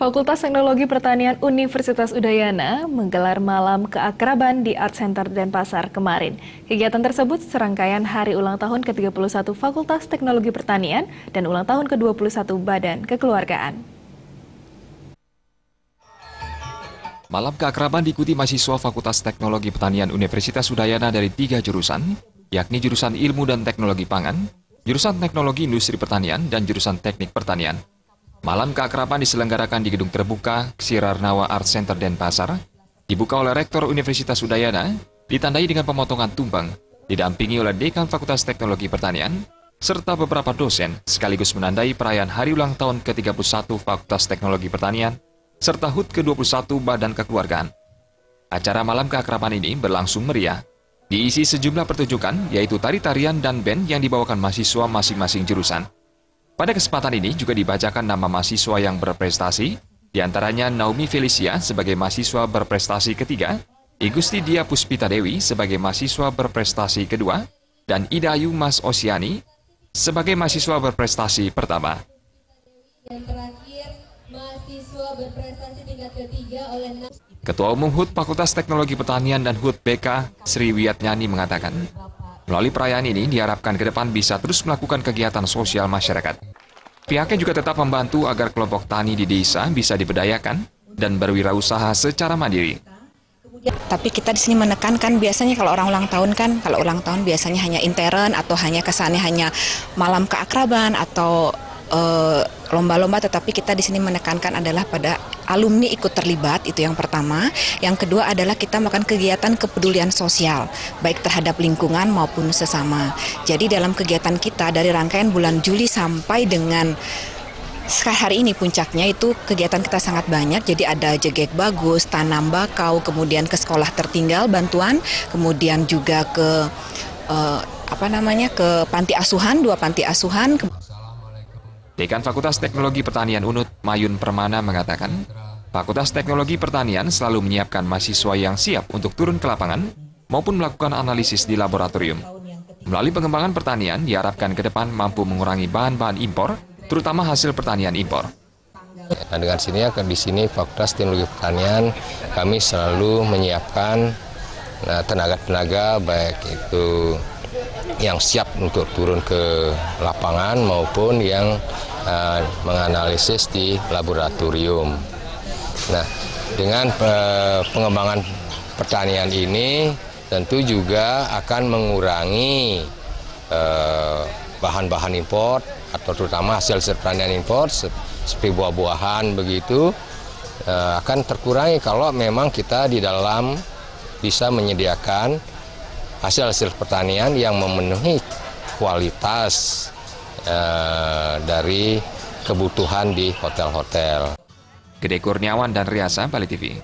Fakultas Teknologi Pertanian Universitas Udayana menggelar malam keakraban di Art Center Denpasar kemarin. Kegiatan tersebut serangkaian hari ulang tahun ke-31 Fakultas Teknologi Pertanian dan ulang tahun ke-21 Badan Kekeluargaan. Malam keakraban diikuti mahasiswa Fakultas Teknologi Pertanian Universitas Udayana dari 3 jurusan, yakni jurusan Ilmu dan Teknologi Pangan, jurusan Teknologi Industri Pertanian, dan jurusan Teknik Pertanian. Malam keakraban diselenggarakan di gedung terbuka Ksirarnawa Art Center Denpasar, dibuka oleh Rektor Universitas Udayana, ditandai dengan pemotongan tumpeng, didampingi oleh Dekan Fakultas Teknologi Pertanian, serta beberapa dosen, sekaligus menandai perayaan hari ulang tahun ke-31 Fakultas Teknologi Pertanian, serta HUT ke-21 Badan Kekeluargaan. Acara malam keakraban ini berlangsung meriah, diisi sejumlah pertunjukan, yaitu tari-tarian dan band yang dibawakan mahasiswa masing-masing jurusan. Pada kesempatan ini juga dibacakan nama mahasiswa yang berprestasi, diantaranya Naomi Felicia sebagai mahasiswa berprestasi ketiga, Igusti Dia Puspita Dewi sebagai mahasiswa berprestasi kedua, dan Ida Ayu Mas Osiani sebagai mahasiswa berprestasi pertama. Yang terakhir, mahasiswa berprestasi tingkat ketiga oleh Ketua Umum HUT Fakultas Teknologi Pertanian dan HUT BK Sri Wiatnyani mengatakan, melalui perayaan ini diharapkan ke depan bisa terus melakukan kegiatan sosial masyarakat. Pihaknya juga tetap membantu agar kelompok tani di desa bisa diberdayakan dan berwirausaha secara mandiri. Tapi kita di sini menekankan biasanya kalau orang ulang tahun kalau ulang tahun biasanya hanya intern atau hanya kesannya hanya malam keakraban atau lomba-lomba, tetapi kita di sini menekankan adalah pada alumni ikut terlibat, itu yang pertama. Yang kedua adalah kita melakukan kegiatan kepedulian sosial, baik terhadap lingkungan maupun sesama. Jadi dalam kegiatan kita dari rangkaian bulan Juli sampai dengan hari ini puncaknya itu kegiatan kita sangat banyak. Jadi ada jegek bagus, tanam bakau, kemudian ke sekolah tertinggal bantuan, kemudian juga ke ke panti asuhan, 2 panti asuhan. Dekan Fakultas Teknologi Pertanian UNUT, Mayun Permana mengatakan, Fakultas Teknologi Pertanian selalu menyiapkan mahasiswa yang siap untuk turun ke lapangan maupun melakukan analisis di laboratorium. Melalui pengembangan pertanian, diharapkan ke depan mampu mengurangi bahan-bahan impor, terutama hasil pertanian impor. Nah, dengan di sini Fakultas Teknologi Pertanian kami selalu menyiapkan tenaga-tenaga baik itu yang siap untuk turun ke lapangan maupun yang menganalisis di laboratorium. Nah, dengan pengembangan pertanian ini tentu juga akan mengurangi bahan-bahan impor atau terutama hasil pertanian impor seperti buah-buahan begitu akan terkurangi kalau memang kita di dalam bisa menyediakan hasil pertanian yang memenuhi kualitas dari kebutuhan di hotel-hotel. Gede Kurniawan dan Riasa, Bali TV.